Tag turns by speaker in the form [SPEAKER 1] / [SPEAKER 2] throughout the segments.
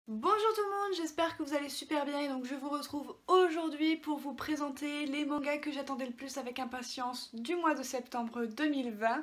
[SPEAKER 1] Bonjour tout le monde, j'espère que vous allez super bien et donc je vous retrouve aujourd'hui pour vous présenter les mangas que j'attendais le plus avec impatience du mois de septembre 2020.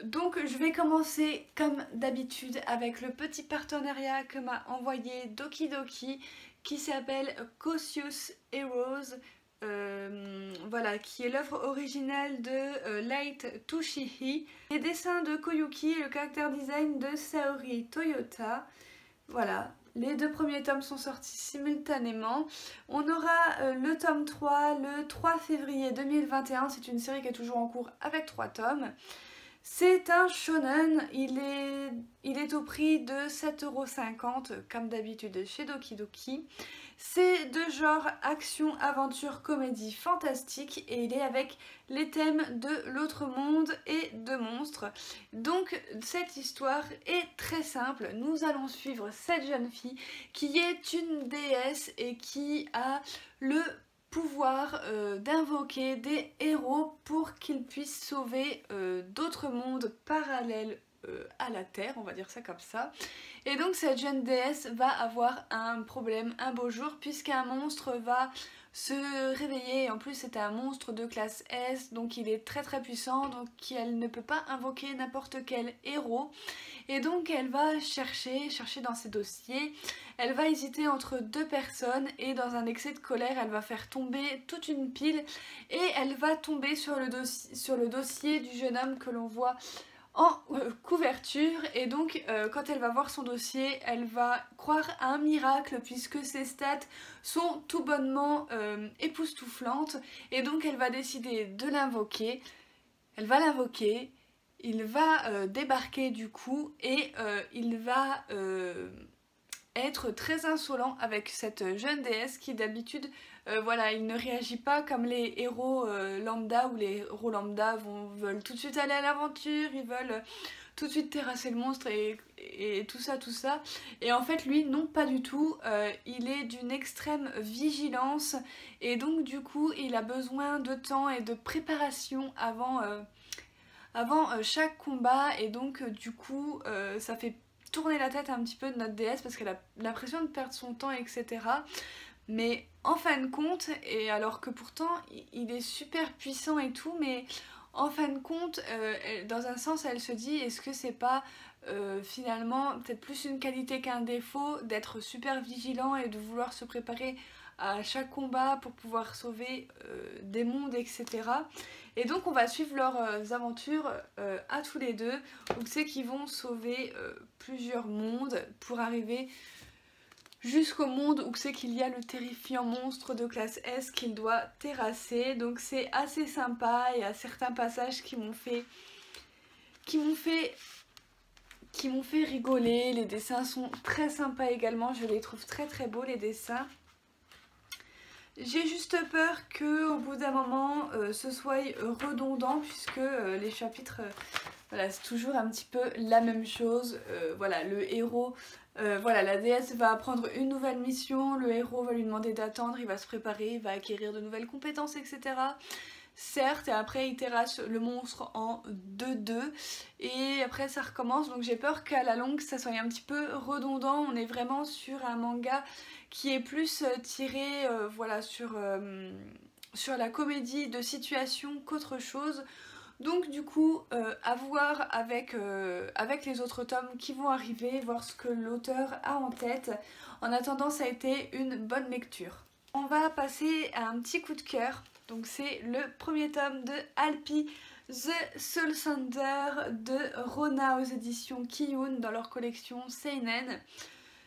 [SPEAKER 1] Donc je vais commencer comme d'habitude avec le petit partenariat que m'a envoyé Doki Doki qui s'appelle Cautious Heroes. Voilà, qui est l'œuvre originale de Light Toshihi. Les dessins de Koyuki et le character design de Saori Toyota. Voilà, les deux premiers tomes sont sortis simultanément. On aura le tome 3 le 3 février 2021. C'est une série qui est toujours en cours avec 3 tomes. C'est un shonen, il est au prix de 7,50 € comme d'habitude chez Doki Doki. C'est de genre action, aventure, comédie fantastique et il est avec les thèmes de l'autre monde et de monstres. Donc cette histoire est très simple, nous allons suivre cette jeune fille qui est une déesse et qui a le pouvoir d'invoquer des héros pour qu'ils puissent sauver d'autres mondes parallèles à la Terre, on va dire ça comme ça. Et donc cette jeune déesse va avoir un problème un beau jour puisqu'un monstre va se réveiller. Et en plus c'est un monstre de classe S, donc il est très très puissant, donc elle ne peut pas invoquer n'importe quel héros. Et donc elle va chercher dans ses dossiers, elle va hésiter entre deux personnes et dans un excès de colère elle va faire tomber toute une pile et elle va tomber sur le dossier du jeune homme que l'on voit en couverture. Et donc quand elle va voir son dossier elle va croire à un miracle puisque ses stats sont tout bonnement époustouflantes et donc elle va décider de l'invoquer. Elle va l'invoquer, il va débarquer du coup et il va être très insolent avec cette jeune déesse qui d'habitude voilà, il ne réagit pas comme les héros lambda, où les héros lambda veulent tout de suite aller à l'aventure, ils veulent tout de suite terrasser le monstre et tout ça. Et en fait lui non, pas du tout, il est d'une extrême vigilance et donc du coup il a besoin de temps et de préparation avant chaque combat. Et donc du coup ça fait tourner la tête un petit peu de notre déesse parce qu'elle a l'impression de perdre son temps, etc. Mais en fin de compte, et alors que pourtant il est super puissant et tout, mais en fin de compte, dans un sens elle se dit est-ce que c'est pas finalement peut-être plus une qualité qu'un défaut d'être super vigilant et de vouloir se préparer à chaque combat pour pouvoir sauver des mondes, etc. Et donc on va suivre leurs aventures à tous les deux, où c'est qu'ils vont sauver plusieurs mondes pour arriver jusqu'au monde où c'est qu'il y a le terrifiant monstre de classe S qu'il doit terrasser. Donc c'est assez sympa, il y a certains passages qui m'ont fait rigoler. Les dessins sont très sympas également, je les trouve très très beaux les dessins. J'ai juste peur que au bout d'un moment ce soit redondant puisque les chapitres voilà, c'est toujours un petit peu la même chose. Voilà, le héros, voilà, la déesse va apprendre une nouvelle mission, le héros va lui demander d'attendre, il va se préparer, il va acquérir de nouvelles compétences, etc. Certes, et après il terrasse le monstre en 2-2 et après ça recommence. Donc j'ai peur qu'à la longue ça soit un petit peu redondant. On est vraiment sur un manga qui est plus tiré voilà, sur la comédie de situation qu'autre chose. Donc du coup à voir avec les autres tomes qui vont arriver, voir ce que l'auteur a en tête. En attendant, ça a été une bonne lecture. On va passer à un petit coup de cœur. Donc c'est le premier tome de Alpi, The Soul Sander de Rona aux éditions Kiyun dans leur collection Seinen.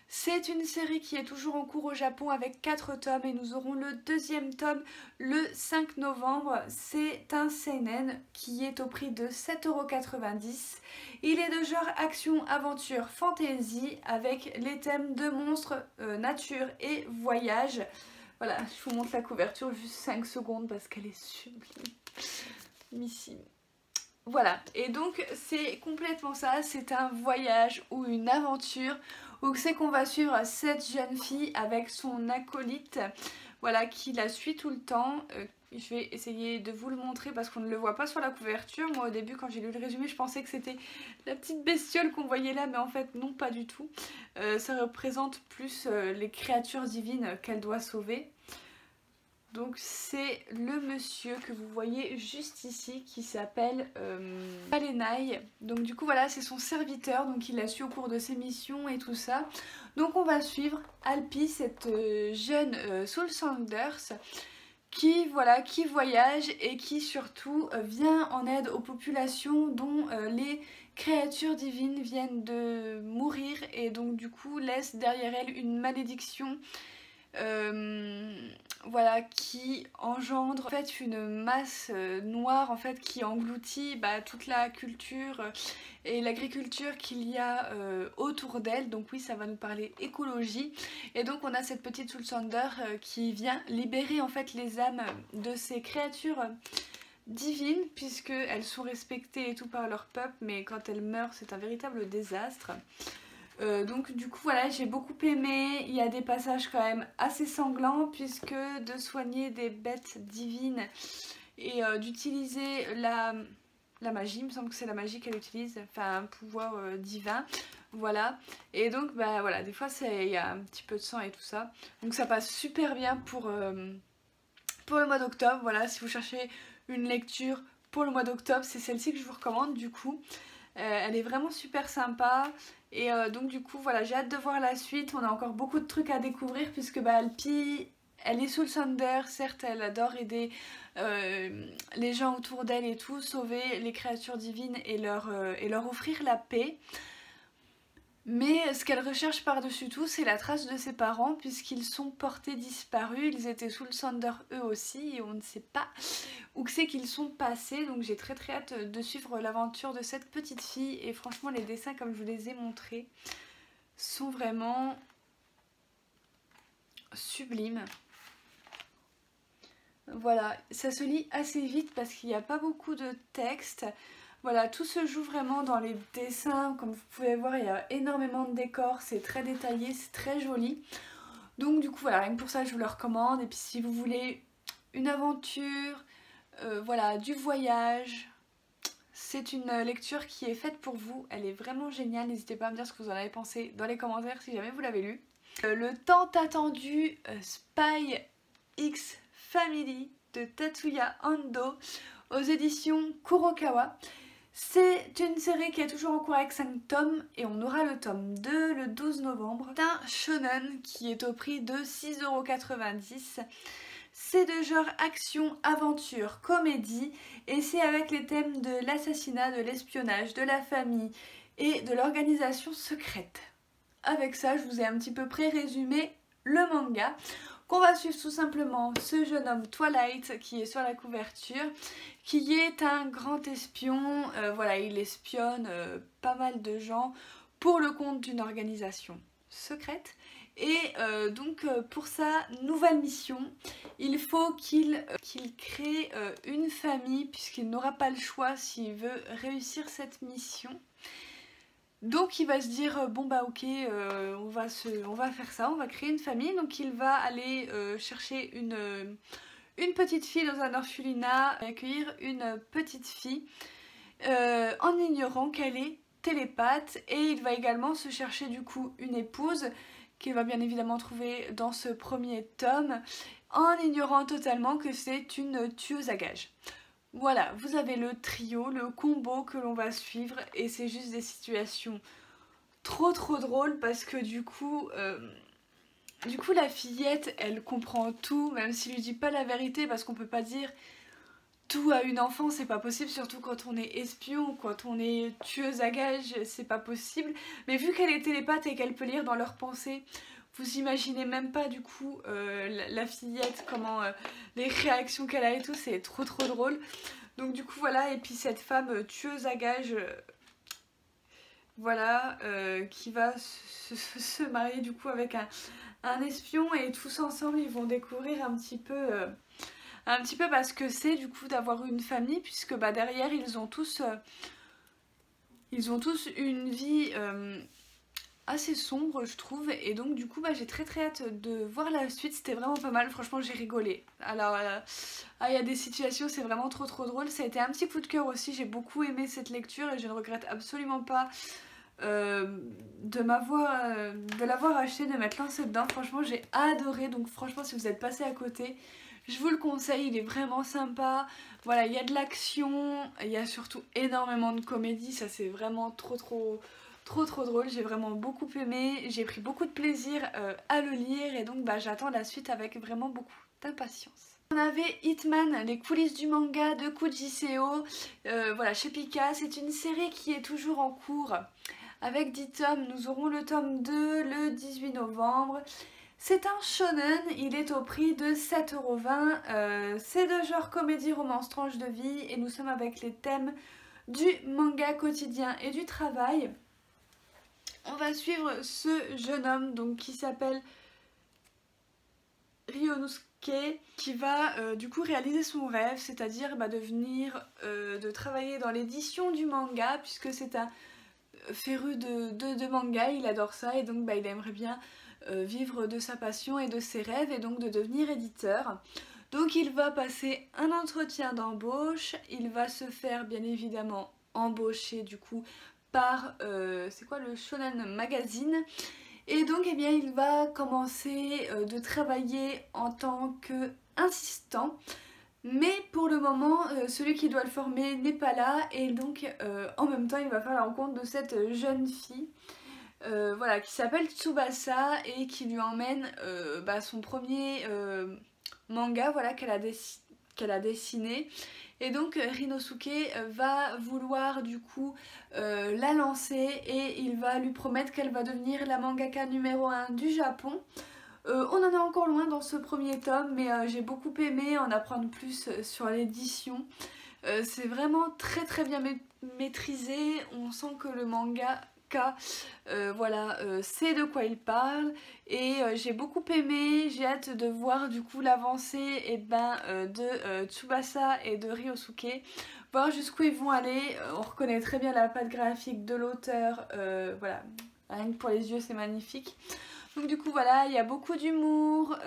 [SPEAKER 1] C'est une série qui est toujours en cours au Japon avec 4 tomes et nous aurons le deuxième tome le 5 novembre. C'est un seinen qui est au prix de 7,90 €. Il est de genre action, aventure, fantasy avec les thèmes de monstres, nature et voyage. Voilà, je vous montre la couverture juste 5 secondes parce qu'elle est sublimissime. Voilà, et donc c'est complètement ça, c'est un voyage ou une aventure où c'est qu'on va suivre cette jeune fille avec son acolyte, voilà, qui la suit tout le temps, Je vais essayer de vous le montrer parce qu'on ne le voit pas sur la couverture. Moi au début quand j'ai lu le résumé je pensais que c'était la petite bestiole qu'on voyait là, mais en fait non, pas du tout. Ça représente plus les créatures divines qu'elle doit sauver. Donc c'est le monsieur que vous voyez juste ici qui s'appelle Palenai. Donc du coup voilà, c'est son serviteur, donc il l'a su au cours de ses missions et tout ça. Donc on va suivre Alpi, cette jeune Soul Sanders, qui voyage et qui surtout vient en aide aux populations dont les créatures divines viennent de mourir, et donc du coup laisse derrière elle une malédiction voilà, qui engendre en fait une masse noire en fait qui engloutit toute la culture et l'agriculture qu'il y a autour d'elle. Donc oui, ça va nous parler écologie, et donc on a cette petite Soul Sander qui vient libérer en fait les âmes de ces créatures divines, puisque elles sont respectées et tout par leur peuple, mais quand elles meurent c'est un véritable désastre. Donc du coup voilà, j'ai beaucoup aimé. Il y a des passages quand même assez sanglants, puisque de soigner des bêtes divines et d'utiliser la magie, il me semble que c'est la magie qu'elle utilise, enfin un pouvoir divin, voilà. Et donc bah voilà, des fois il y a un petit peu de sang et tout ça, donc ça passe super bien pour le mois d'octobre. Voilà, si vous cherchez une lecture pour le mois d'octobre, c'est celle-ci que je vous recommande du coup. Elle est vraiment super sympa, et donc du coup voilà, j'ai hâte de voir la suite. On a encore beaucoup de trucs à découvrir, puisque Alpi, elle est Soul Sander, certes elle adore aider les gens autour d'elle et tout, sauver les créatures divines et leur offrir la paix. Mais ce qu'elle recherche par-dessus tout, c'est la trace de ses parents, puisqu'ils sont portés disparus. Ils étaient Soul Sander eux aussi, et on ne sait pas où c'est qu'ils sont passés. Donc j'ai très hâte de suivre l'aventure de cette petite fille. Et franchement, les dessins, comme je vous les ai montrés, sont vraiment sublimes. Voilà, ça se lit assez vite parce qu'il n'y a pas beaucoup de texte. Voilà, tout se joue vraiment dans les dessins. Comme vous pouvez voir, il y a énormément de décors, c'est très détaillé, c'est très joli. Donc du coup voilà, rien que pour ça je vous le recommande. Et puis si vous voulez une aventure, voilà, du voyage, c'est une lecture qui est faite pour vous. Elle est vraiment géniale, n'hésitez pas à me dire ce que vous en avez pensé dans les commentaires si jamais vous l'avez lu. Le tant attendu Spy X Family de Tatsuya Ando aux éditions Kurokawa. C'est une série qui est toujours en cours avec 5 tomes, et on aura le tome 2 le 12 novembre. C'est un shonen qui est au prix de 6,90 €. C'est de genre action, aventure, comédie, et c'est avec les thèmes de l'assassinat, de l'espionnage, de la famille et de l'organisation secrète. Avec ça, je vous ai un petit peu pré-résumé le manga. Qu'on va suivre tout simplement ce jeune homme Twilight qui est sur la couverture, qui est un grand espion. Voilà, il espionne pas mal de gens pour le compte d'une organisation secrète. Et donc pour sa nouvelle mission, il faut qu'il crée une famille, puisqu'il n'aura pas le choix s'il veut réussir cette mission. Donc il va se dire bon bah ok, on va faire ça, on va créer une famille. Donc il va aller chercher une petite fille dans un orphelinat, accueillir une petite fille en ignorant qu'elle est télépathe. Et il va également se chercher du coup une épouse qu'il va bien évidemment trouver dans ce premier tome, en ignorant totalement que c'est une tueuse à gages. Voilà, vous avez le trio, le combo que l'on va suivre, et c'est juste des situations trop drôles, parce que du coup la fillette elle comprend tout, même s'il lui dit pas la vérité, parce qu'on peut pas dire tout à une enfant, c'est pas possible, surtout quand on est espion, quand on est tueuse à gages, c'est pas possible. Mais vu qu'elle est télépathe et qu'elle peut lire dans leurs pensées, vous imaginez même pas du coup la fillette, comment les réactions qu'elle a et tout, c'est trop drôle. Donc du coup voilà, et puis cette femme tueuse à gages, voilà, qui va se marier du coup avec un espion, et tous ensemble ils vont découvrir un petit peu ce que c'est du coup d'avoir une famille, puisque derrière ils ont tous une vie assez sombre je trouve, et donc du coup bah, j'ai très hâte de voir la suite. C'était vraiment pas mal, franchement j'ai rigolé. Alors il y a des situations, c'est vraiment trop drôle. Ça a été un petit coup de cœur aussi, j'ai beaucoup aimé cette lecture et je ne regrette absolument pas de l'avoir acheté, de m'être lancée dedans. Franchement j'ai adoré, donc franchement si vous êtes passé à côté, je vous le conseille, il est vraiment sympa. Voilà, il y a de l'action, il y a surtout énormément de comédie, ça c'est vraiment trop drôle. J'ai vraiment beaucoup aimé, j'ai pris beaucoup de plaisir à le lire, et donc bah, j'attends la suite avec vraiment beaucoup d'impatience. On avait Hitman, les coulisses du manga de Kujiseo, voilà, chez Pika. C'est une série qui est toujours en cours avec 10 tomes. Nous aurons le tome 2 le 18 novembre. C'est un shonen, il est au prix de 7,20 €. C'est de genre comédie, romance, tranche de vie, et nous sommes avec les thèmes du manga quotidien et du travail. On va suivre ce jeune homme donc, qui s'appelle Ryonosuke, qui va du coup réaliser son rêve, c'est-à-dire de travailler dans l'édition du manga, puisque c'est un féru de manga, il adore ça, et donc bah, il aimerait bien vivre de sa passion et de ses rêves, et donc de devenir éditeur. Donc il va passer un entretien d'embauche, il va se faire bien évidemment embaucher du coup par, c'est quoi, le Shonen Magazine. Et donc eh bien, il va commencer de travailler en tant qu'assistant. Mais pour le moment, celui qui doit le former n'est pas là, et donc en même temps il va faire la rencontre de cette jeune fille voilà, qui s'appelle Tsubasa, et qui lui emmène bah, son premier manga, voilà, qu'elle a dessiné. Et donc Rinosuke va vouloir du coup la lancer, et il va lui promettre qu'elle va devenir la mangaka numéro 1 du Japon. On en est encore loin dans ce premier tome, mais j'ai beaucoup aimé en apprendre plus sur l'édition. C'est vraiment très bien maîtrisé, on sent que le manga voilà, sait de quoi il parle, et j'ai beaucoup aimé. J'ai hâte de voir du coup l'avancée de Tsubasa et de Ryosuke, voir jusqu'où ils vont aller. On reconnaît très bien la patte graphique de l'auteur, voilà, rien que pour les yeux c'est magnifique. Donc du coup voilà, il y a beaucoup d'humour,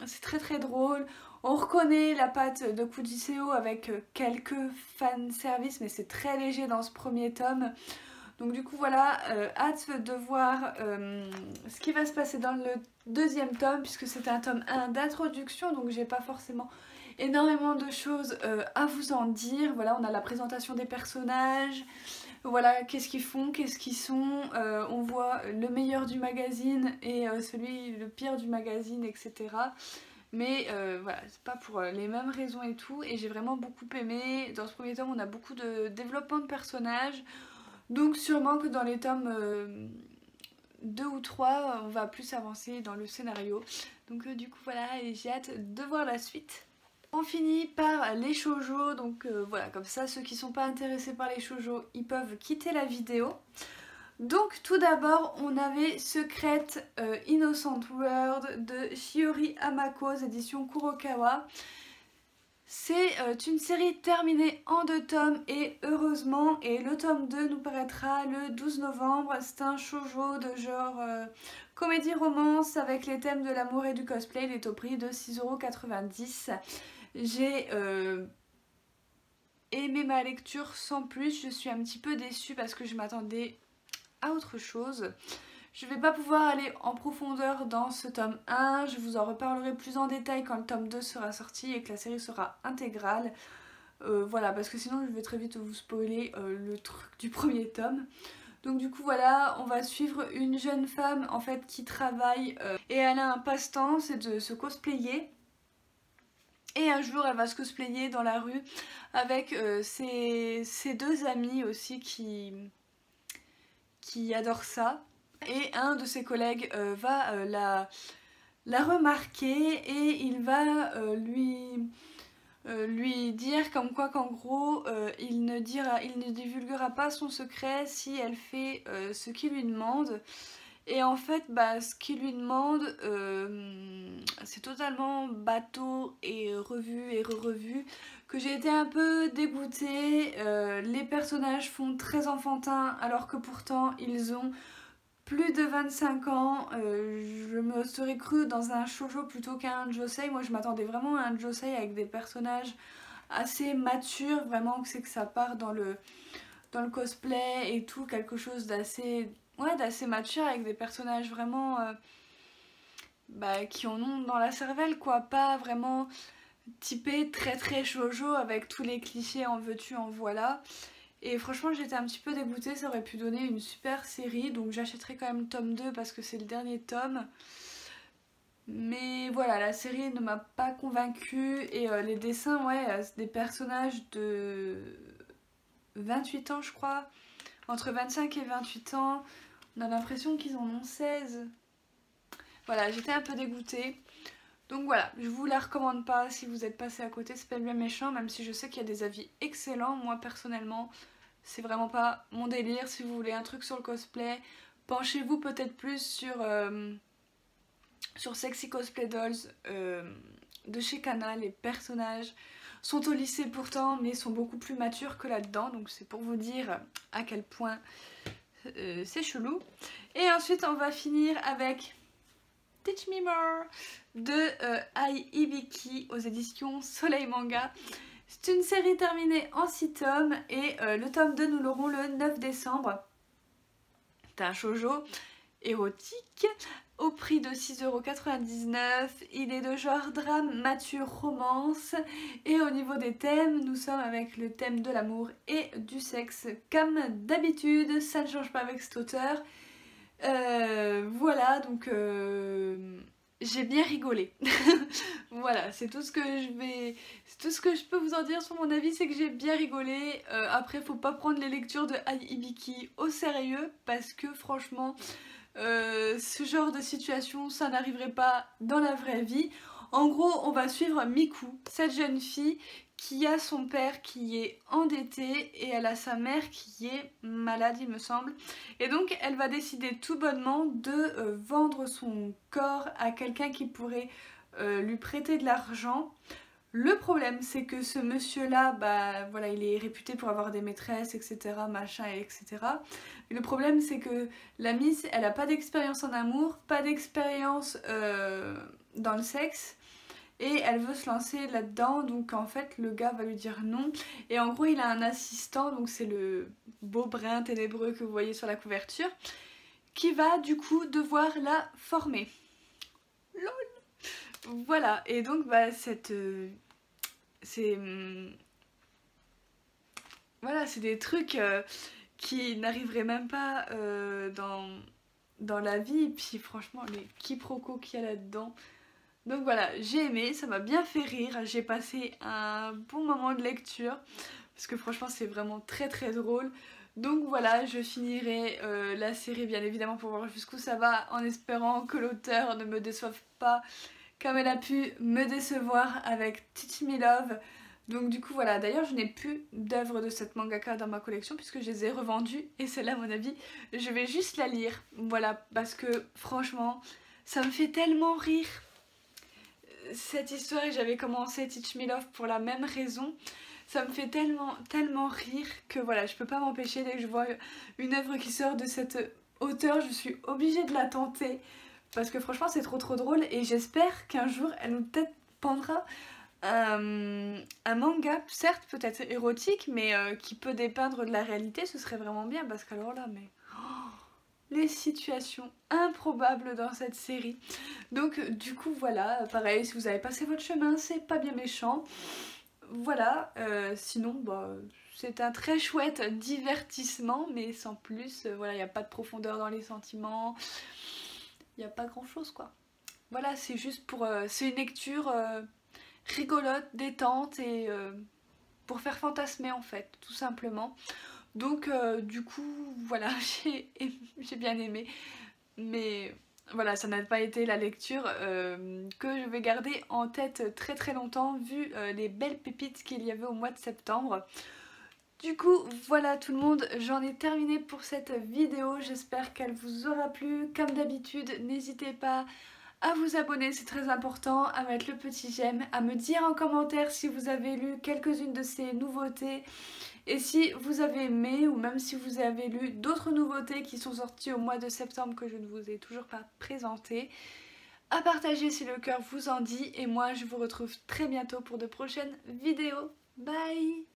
[SPEAKER 1] c'est très drôle. On reconnaît la patte de Kujiseo avec quelques fanservice, mais c'est très léger dans ce premier tome. Donc du coup voilà, hâte de voir ce qui va se passer dans le deuxième tome, puisque c'est un tome 1 d'introduction, donc j'ai pas forcément énormément de choses à vous en dire. Voilà, on a la présentation des personnages, voilà, qu'est-ce qu'ils font, qu'est-ce qu'ils sont, on voit le meilleur du magazine et le pire du magazine, etc. Mais voilà, c'est pas pour les mêmes raisons et tout, et j'ai vraiment beaucoup aimé. Dans ce premier tome, on a beaucoup de développement de personnages, donc sûrement que dans les tomes 2 ou 3, on va plus avancer dans le scénario. Donc du coup voilà, et j'ai hâte de voir la suite. On finit par les shoujo, donc voilà, comme ça ceux qui sont pas intéressés par les shoujo, ils peuvent quitter la vidéo. Donc tout d'abord on avait Secret Innocent World de Shiori Hamako, édition Kurokawa. C'est une série terminée en 2 tomes, et heureusement, et le tome 2 nous paraîtra le 12 novembre. C'est un shoujo de genre comédie romance avec les thèmes de l'amour et du cosplay. Il est au prix de 6,90 €. J'ai aimé ma lecture sans plus, je suis un petit peu déçue parce que je m'attendais à autre chose. Je ne vais pas pouvoir aller en profondeur dans ce tome 1, je vous en reparlerai plus en détail quand le tome 2 sera sorti et que la série sera intégrale. Voilà, parce que sinon je vais très vite vous spoiler le truc du premier tome. Donc du coup voilà, on va suivre une jeune femme en fait qui travaille et elle a un passe-temps, c'est de se cosplayer. Et un jour elle va se cosplayer dans la rue avec ses 2 amis aussi qui adorent ça. Et un de ses collègues va la remarquer, et il va lui dire comme quoi qu'en gros il ne divulguera pas son secret si elle fait ce qu'il lui demande. Et en fait bah, ce qu'il lui demande c'est totalement bateau et revu et re-revu, que j'ai été un peu dégoûtée. Les personnages font très enfantin alors que pourtant ils ont plus de 25 ans, je me serais crue dans un shoujo plutôt qu'un josei. Moi je m'attendais vraiment à un josei avec des personnages assez matures, vraiment que c'est que ça part dans le cosplay et tout, quelque chose d'assez d'assez mature avec des personnages vraiment qui en ont dans la cervelle quoi, pas vraiment typé très shoujo avec tous les clichés en veux-tu en voilà. Et franchement j'étais un petit peu dégoûtée, ça aurait pu donner une super série, donc j'achèterai quand même le tome 2 parce que c'est le dernier tome. Mais voilà, la série ne m'a pas convaincue et les dessins, c'est des personnages de 28 ans je crois, entre 25 et 28 ans, on a l'impression qu'ils en ont 16. Voilà, j'étais un peu dégoûtée. Donc voilà, je vous la recommande pas si vous êtes passé à côté, c'est pas bien méchant, même si je sais qu'il y a des avis excellents. Moi personnellement, c'est vraiment pas mon délire. Si vous voulez un truc sur le cosplay, penchez-vous peut-être plus sur Sexy Cosplay Dolls de chez Kana. Les personnages sont au lycée pourtant, mais sont beaucoup plus matures que là-dedans, donc c'est pour vous dire à quel point c'est chelou. Et ensuite on va finir avec Teach Me More de Ai Hibiki aux éditions Soleil Manga. C'est une série terminée en 6 tomes et le tome 2 nous l'aurons le 9 décembre. C'est un shoujo érotique au prix de 6,99 €. Il est de genre drame, mature, romance. Et au niveau des thèmes, nous sommes avec le thème de l'amour et du sexe. Comme d'habitude, ça ne change pas avec cet auteur. Voilà, donc j'ai bien rigolé. Voilà, c'est tout ce que je peux vous en dire sur mon avis, c'est que j'ai bien rigolé. Après, faut pas prendre les lectures de Ai Hibiki au sérieux parce que franchement, ce genre de situation, ça n'arriverait pas dans la vraie vie. En gros, on va suivre Miku, cette jeune fille qui a son père qui est endetté et elle a sa mère qui est malade il me semble. Et donc elle va décider tout bonnement de vendre son corps à quelqu'un qui pourrait lui prêter de l'argent. Le problème c'est que ce monsieur là, voilà, il est réputé pour avoir des maîtresses etc, machin etc. Mais le problème c'est que la Miss elle a pas d'expérience en amour, pas d'expérience dans le sexe. Et elle veut se lancer là-dedans, donc en fait le gars va lui dire non. Et en gros il a un assistant, donc c'est le beau brun ténébreux que vous voyez sur la couverture, qui va du coup devoir la former. LOL. Voilà, et donc voilà, c'est des trucs qui n'arriveraient même pas dans la vie. Et puis franchement les quiproquos qu'il y a là-dedans. Donc voilà, j'ai aimé, ça m'a bien fait rire, j'ai passé un bon moment de lecture parce que franchement c'est vraiment très drôle. Donc voilà, je finirai la série bien évidemment pour voir jusqu'où ça va en espérant que l'auteur ne me déçoive pas comme elle a pu me décevoir avec Teach Me Love. Donc du coup voilà, d'ailleurs je n'ai plus d'œuvres de cette mangaka dans ma collection puisque je les ai revendues et celle-là à mon avis je vais juste la lire. Voilà, parce que franchement ça me fait tellement rire. Cette histoire et j'avais commencé Teach Me Love pour la même raison. Ça me fait tellement rire que voilà, je peux pas m'empêcher dès que je vois une œuvre qui sort de cet auteur, je suis obligée de la tenter parce que franchement c'est trop drôle et j'espère qu'un jour elle nous peut-être pendra un manga, certes peut-être érotique mais qui peut dépeindre de la réalité, ce serait vraiment bien parce qu'alors là mais... les situations improbables dans cette série. Donc du coup voilà, pareil, si vous avez passé votre chemin, c'est pas bien méchant. Voilà, sinon c'est un très chouette divertissement, mais sans plus, voilà, il n'y a pas de profondeur dans les sentiments, il n'y a pas grand chose quoi. Voilà, c'est juste pour... c'est une lecture rigolote, détente et pour faire fantasmer en fait, tout simplement. Donc du coup voilà, j'ai bien aimé, mais voilà, ça n'a pas été la lecture que je vais garder en tête très longtemps vu les belles pépites qu'il y avait au mois de septembre. Du coup voilà tout le monde, j'en ai terminé pour cette vidéo, j'espère qu'elle vous aura plu. Comme d'habitude, n'hésitez pas à vous abonner, c'est très important, à mettre le petit j'aime, à me dire en commentaire si vous avez lu quelques-unes de ces nouveautés et si vous avez aimé ou même si vous avez lu d'autres nouveautés qui sont sorties au mois de septembre que je ne vous ai toujours pas présentées. À partager si le cœur vous en dit et moi je vous retrouve très bientôt pour de prochaines vidéos. Bye!